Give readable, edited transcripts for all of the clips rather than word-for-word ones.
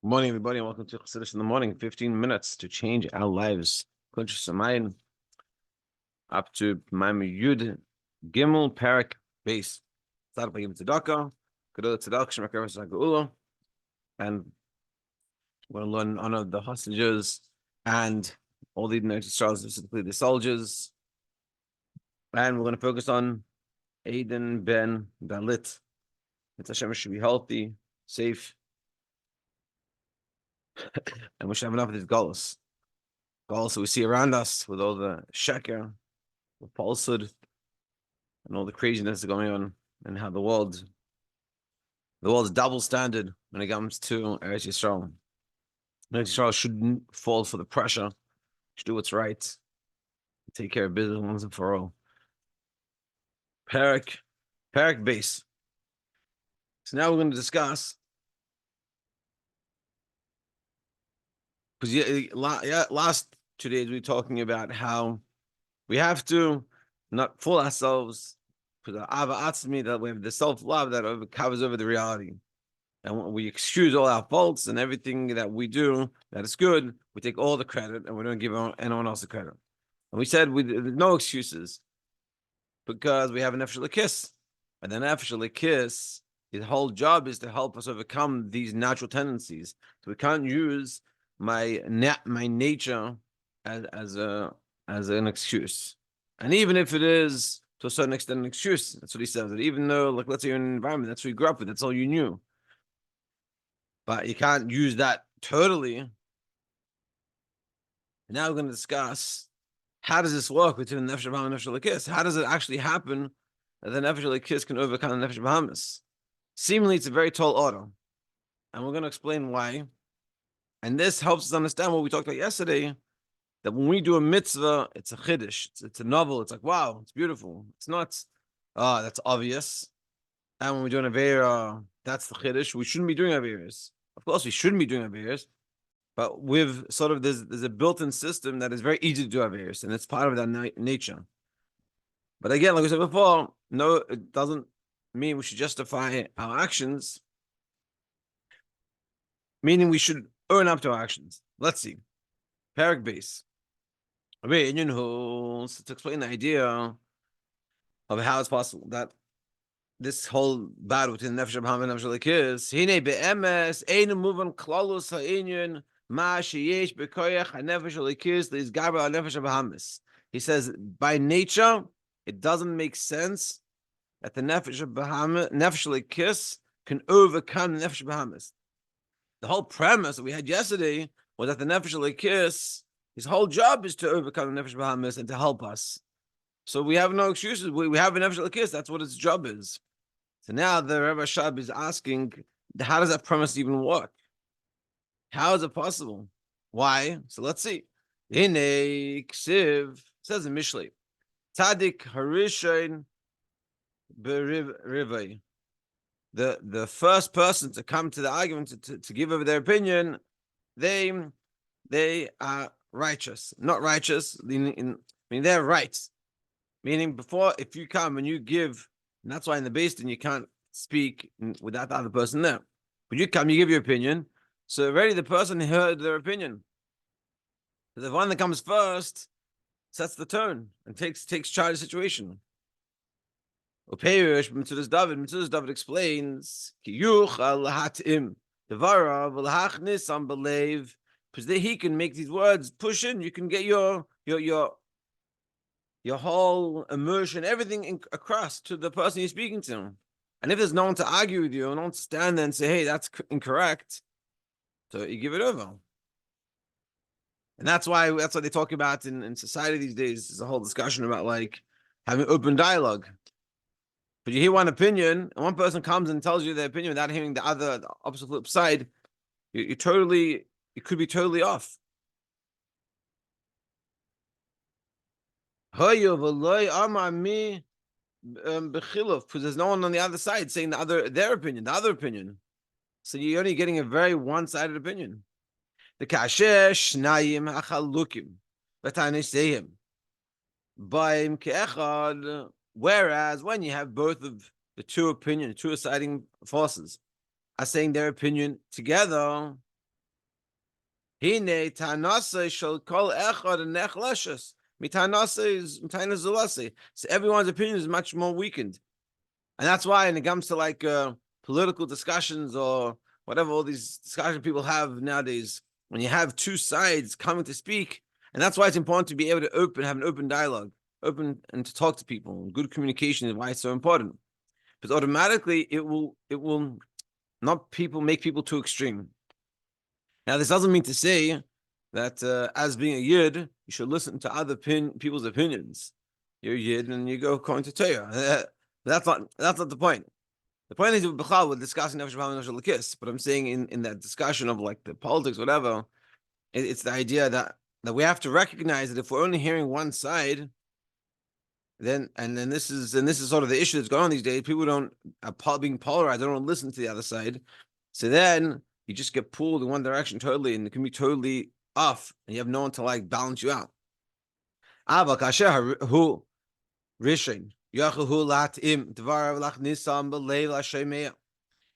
Good morning, everybody, and welcome to Chassidus in the morning. 15 minutes to change our lives. Kuntres up to Maamer Yud Gimel Parak base. Start by Yom Tzedakah, Gadol Tzedakah, Shemak Eretz Yisroel, and we're going to learn honor the hostages and all the Eretz Yisroel, specifically the soldiers. And we're going to focus on Eden ben Galit. It's Hashem should be healthy, safe, and we should have enough of these Galos. Galos that we see around us with all the sheker, the falsehood, and all the craziness going on, and how the world's double standard when it comes to Eretz Yisroel. Eretz Yisroel shouldn't fall for the pressure. Should do what's right. Take care of business once and for all. Parak base. So now we're going to discuss, because last 2 days we were talking about how we have to not fool ourselves, for the ava atzmi, that we have the self-love that covers over the reality. And we excuse all our faults and everything that we do that is good. We take all the credit and we don't give anyone else the credit. And we said there's no excuses because we have an nefesh l'kis. And the nefesh l'kis, his whole job is to help us overcome these natural tendencies. So we can't use my nature as an excuse. And even if it is to a certain extent an excuse, that's what he says. That even though, like, let's say you're in an environment that's what you grew up with, that's all you knew. But you can't use that totally. And now we're going to discuss, how does this work between the nefesh and nefesh l'kis? How does it actually happen that the nefesh l'kis can overcome the nefesh bahamis? Seemingly, it's a very tall order, and we're going to explain why. And this helps us understand what we talked about yesterday, that when we do a mitzvah, it's a chiddush, it's a novel. It's like, wow, it's beautiful. It's not, that's obvious. And when we do an avera, that's the chiddush. We shouldn't be doing averas. Of course, we shouldn't be doing averas, but with sort of there's a built-in system that is very easy to do averas, and it's part of that nature. But again, like we said before, no, it doesn't mean we should justify our actions, meaning we should earn up to our actions. Let's see. Parak base. To explain the idea of how it's possible that this whole battle between nefesh b'ham and nefesh l'kis, hine be'emes ein muvan klalus ha'inyan ma sheyesh bekoyach ha'nefesh l'kis le'izgaber ha'nefesh b'hamis. He says, by nature, it doesn't make sense that the nefesh l'kis can overcome the nefesh b'hamis. The whole premise that we had yesterday was that the nefesh l'kis, his whole job is to overcome the nefesh b'hamis and to help us. So we have no excuses. We have a nefesh l'kis. That's what its job is. So now the Rebbe Shab is asking, how does that premise even work? How is it possible? Why? So let's see. Hine ksiv says in Mishlei, Tzadik Harishain Berivai. The first person to come to the argument to give over their opinion, they are righteous, not righteous. They're right. Meaning, before, if you come and you give, and that's why in the Beis Din you can't speak without the other person there. But you come, you give your opinion. So already the person heard their opinion. So the one that comes first sets the tone and takes charge of the situation. Mitzvahs David explains, because he can make these words push in. You can get your whole immersion, everything across to the person you're speaking to. And if there's no one to argue with you, and no one to stand there and say, hey, that's incorrect, so you give it over. And that's what they talk about in society these days. There's a whole discussion about like having open dialogue. But you hear one opinion, and one person comes and tells you their opinion without hearing the opposite flip side, you could be totally off. Because there's no one on the other side saying their opinion, the other opinion. So you're only getting a very one-sided opinion. The kasher shnayim hachalukim v'tanisehim ba'im ke'echad. Whereas when you have both of the two siding forces are saying their opinion together, Hine tanase shall call echad and nechleshes. Mitanase is mitanazulase. So everyone's opinion is much more weakened. And that's why when it comes to like political discussions or whatever all these discussions people have nowadays, when you have two sides coming to speak, and that's why it's important to be able to have an open dialogue, open and to talk to people. Good communication is why it's so important. Because automatically it will not make people too extreme. Now this doesn't mean to say that as being a yid, you should listen to other people's opinions. You're a yid and you go according to Torah. That's not the point. The point is we're discussing Nefesh B'Ham and Nefesh L'Kis, but I'm saying in that discussion of like the politics, whatever, it's the idea that we have to recognize that if we're only hearing one side, then this is sort of the issue that's going on these days. People are being polarized. They don't listen to the other side. So then you just get pulled in one direction totally, and it can be totally off, and you have no one to like balance you out. Ava kasher hu rishin yachu latim dvar lach nisam b'leiv l'shemei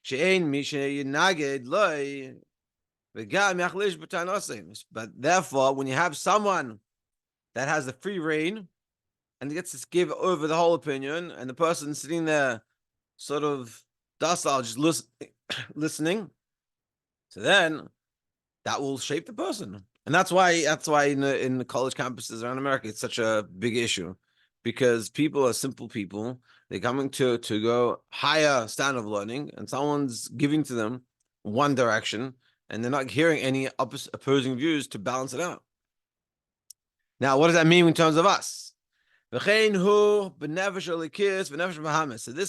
she'ein mi she'yinaged loy v'gam yachlish b'tanosim. But therefore, when you have someone that has the free reign and gets to give over the whole opinion, and the person sitting there sort of docile, just listening, so then that will shape the person. And that's why in the college campuses around America, it's such a big issue, because people are simple people. They're coming to go higher standard of learning, and someone's giving to them one direction, and they're not hearing any opposing views to balance it out. Now, what does that mean in terms of us? So this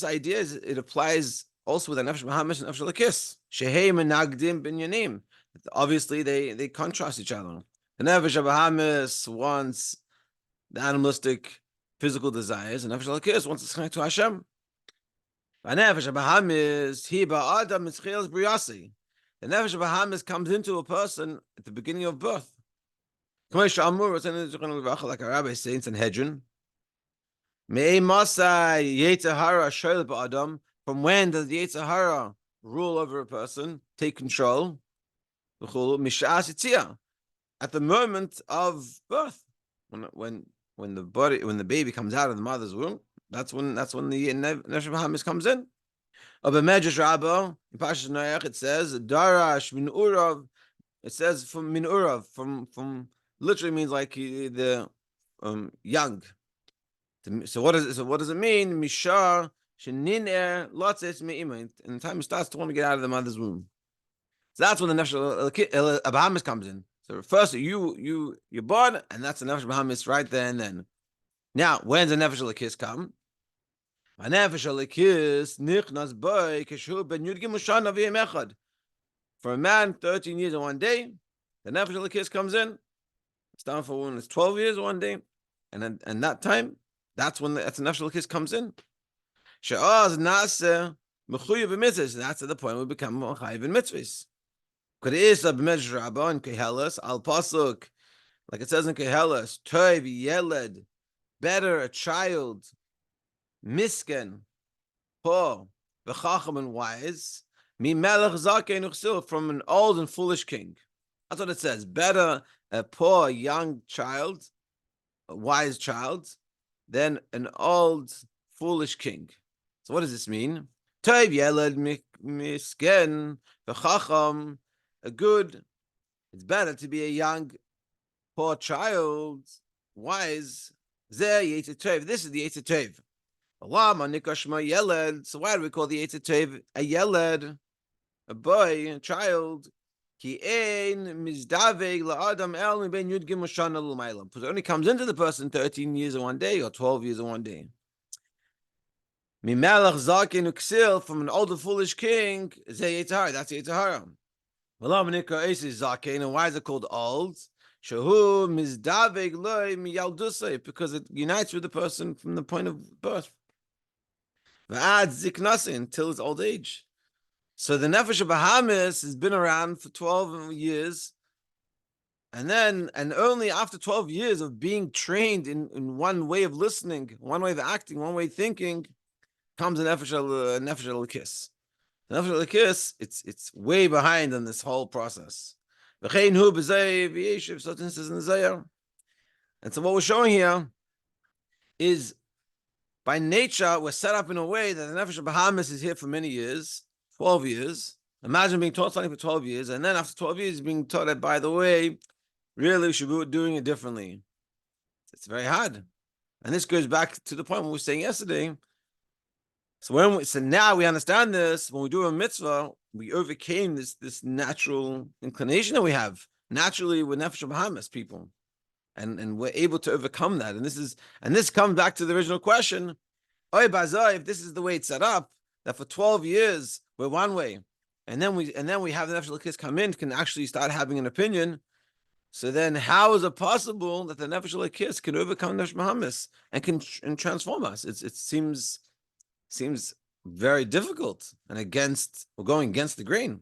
idea it applies also with the nefesh b'hamis and nefesh l'kis. Shehei menagdim binyanim. Obviously, they contrast each other. The nefesh b'hamis wants the animalistic physical desires, and nefesh l'kis wants to connect to Hashem. The nefesh b'hamis he ba'adam mitzchilas briyasi. The nefesh b'hamis comes into a person at the beginning of birth. Like our rabbi says in Sanhedrin. From when does the Yetzer Hara rule over a person, take control? At the moment of birth, when the baby comes out of the mother's womb, that's when the Nefesh B'Hamis comes in. Of a Medrash Rabbah, in Parshas Noach, it says Darash min Urav. It says from min Urav, from literally means like the young. So what does it mean? Mishar shenin lotzes me'ima. In the time he starts to want to get out of the mother's womb. So that's when the nefesh b'hamis comes in. So first you're born, and that's the nefesh b'hamis right there and then. Now, when does the nefesh l'kis come? My nefesh l'kis nichnas boy keshu ben yud gimel shana v'yem echad. For a man, 13 years and 1 day, the nefesh l'kis comes in. It's down for when it's 12 years and 1 day, and that time. That's when the nefesh l'kis comes in. She'az nase mechuyev b'mitzvahs. That's at the point we become mechayev in mitzvahs. Kuntres b'medrash Rabbah in Kehelas al pasuk, like it says in Kehelas, toiv yeled, better a child, misken, poor, v'chacham and wise, mi melech zaken uchsil, from an old and foolish king. That's what it says. Better a poor young child, a wise child, than an old, foolish king. So what does this mean? Toiv yeled misken v'chacham, it's better to be a young, poor child, wise. This is the Yetzer Tov. So why do we call the Yetzer Tov a yeled, a boy, a child? Because it only comes into the person 13 years in 1 day or 12 years in 1 day. From an older foolish king, that's Yetzer Hara. And why is it called old? Because it unites with the person from the point of birth. Until his old age. So the Nefesh B'Hamis has been around for 12 years. And only after 12 years of being trained in one way of listening, one way of acting, one way of thinking, comes a Nefesh L'Kis. The Nefesh L'Kis, it's way behind in this whole process. V'chein hu b'zay v'yeshiv, so it says in the Zayar. And so what we're showing here is, by nature, we're set up in a way that the Nefesh Bahamis is here for many years, 12 years. Imagine being taught something for 12 years, and then after 12 years, being taught that, by the way, really we should be doing it differently. It's very hard. And this goes back to the point we were saying yesterday. So now we understand this. When we do a mitzvah, we overcame this natural inclination that we have. Naturally, we're Nefesh Bahamis people. And we're able to overcome that. And this comes back to the original question. Oy bazai, if this is the way it's set up, that for 12 years we're one way, and then we have the Nefesh Elokis come in, can actually start having an opinion. So then, how is it possible that the Nefesh Elokis can overcome Nefesh Bahamis and can transform us? It seems very difficult and we're going against the grain.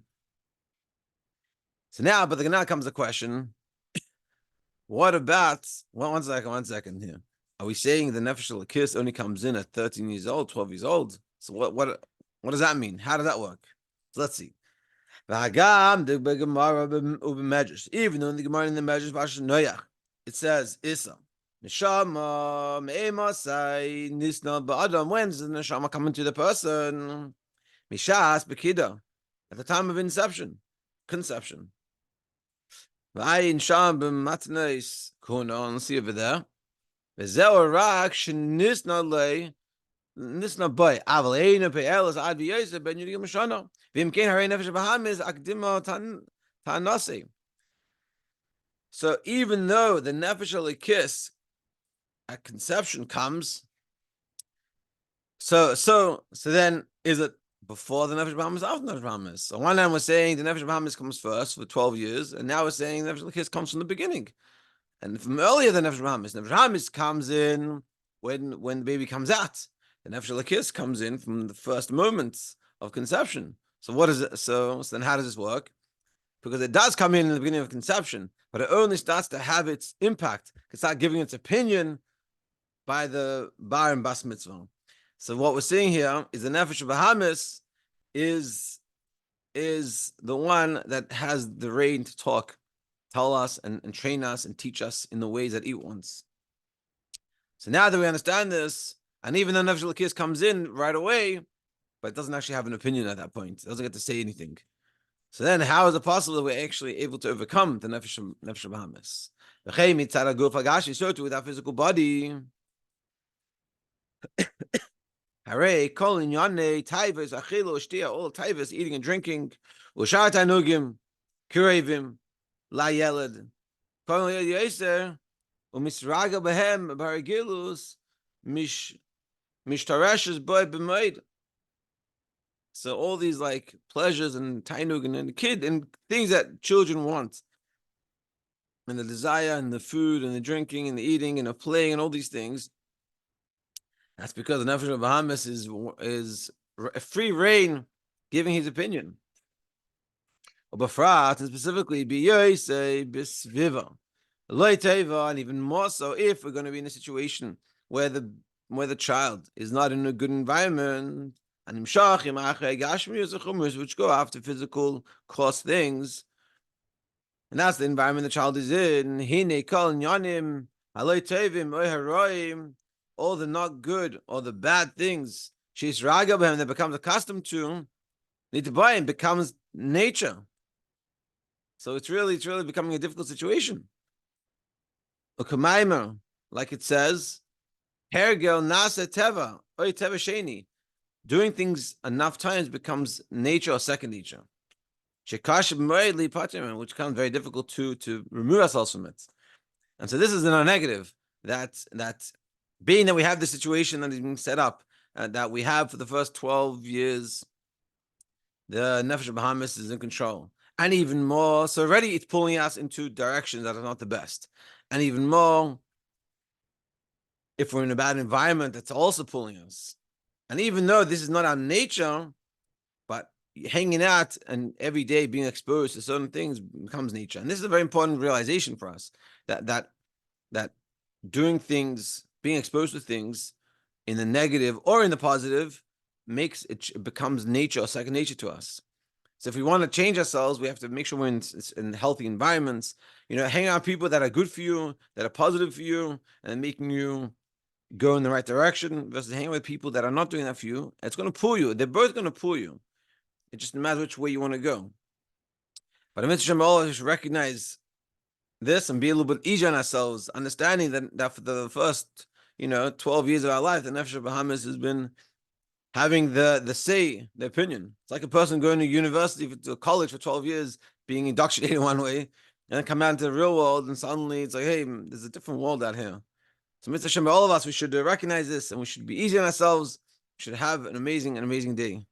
So now, but now comes the question: what about one second here? Are we saying the Nefesh Elokis only comes in at 13 years old, 12 years old? So what does that mean? How does that work? So let's see. Even though in the Gemara in the Medrash, it says Isa. Neshama me'emasai nisna ba'adam. When does the neshama come into the person? Mishas bekida, at the time of conception. V'ayin sham b'matneis kuna. Let's see over there. V'zeu rak shenisna lei nisna boy. Aval eina pe'elas ad v'yosef ben yudim mishana. V'imkein harei nefesh bahamis akdima tanase. So even though the nefesh elokis at conception comes, so then is it before the nefesh bahamis, after the nefesh bahamis? So one hand we're saying the nefesh bahamis comes first for 12 years, and now we're saying the nefesh elokis comes from the beginning, and from earlier the nefesh bahamis comes in when the baby comes out. The nefesh elokis comes in from the first moments of conception. So what is it? So then how does this work? Because it does come in the beginning of conception, but it only starts to have its impact, it start giving its opinion by the bar and bas mitzvah. So what we're seeing here is the nefesh bahamis is the one that has the reign to tell us and train us and teach us in the ways that it wants. So now that we understand this, and even though nefesh elokis comes in right away, but it doesn't actually have an opinion at that point. It doesn't get to say anything. So then, how is it possible that we're actually able to overcome the nefesh bahamis? So too with our physical body. Hare kol inyane taivas achilo shtia, all taivas, eating and drinking, ushar tanugim, kurevim, la yeled, kol yeser, umisraga behem baragilus, mishtareshes boy b'moed. So all these like pleasures and tainug and the kid and things that children want, and the desire and the food and the drinking and the eating and the playing and all these things. That's because the nefesh of Bahamis is a free reign, giving his opinion. B'frat, and specifically b'yosei b'sviva, loy teva, and even more so if we're going to be in a situation where the child is not in a good environment, and which go after physical cost things, and that's the environment the child is in. All the not good or the bad things, that becomes accustomed to, becomes nature. So it's really becoming a difficult situation. Maamer, like it says, hergel nasa teva, oy teva sheni. Doing things enough times becomes nature or second nature. Which becomes very difficult to remove ourselves from it. And so this is in our negative, that being that we have the situation that is being set up, that we have for the first 12 years, the nefesh bahamis is in control. And even more, so already it's pulling us into directions that are not the best. And even more, if we're in a bad environment, that's also pulling us. And even though this is not our nature, but hanging out and every day being exposed to certain things becomes nature. And this is a very important realization for us, that doing things, being exposed to things in the negative or in the positive, it becomes nature or second nature to us. So if we want to change ourselves, we have to make sure we're in healthy environments. Hang out with people that are good for you, that are positive for you, and making you go in the right direction, versus hanging with people that are not doing that for you. It's going to pull you. They're both going to pull you. It just matters which way you want to go. But the Mitzvah always should recognize this and be a little bit easier on ourselves, understanding that for the first 12 years of our life, the Nefesh Bahamas has been having the say, the opinion. It's like a person going to university, to college for 12 years, being indoctrinated one way, and then come out into the real world, and suddenly it's like, hey, there's a different world out here. So Mitzvah Shem, all of us, we should recognize this, and we should be easy on ourselves. We should have an amazing day.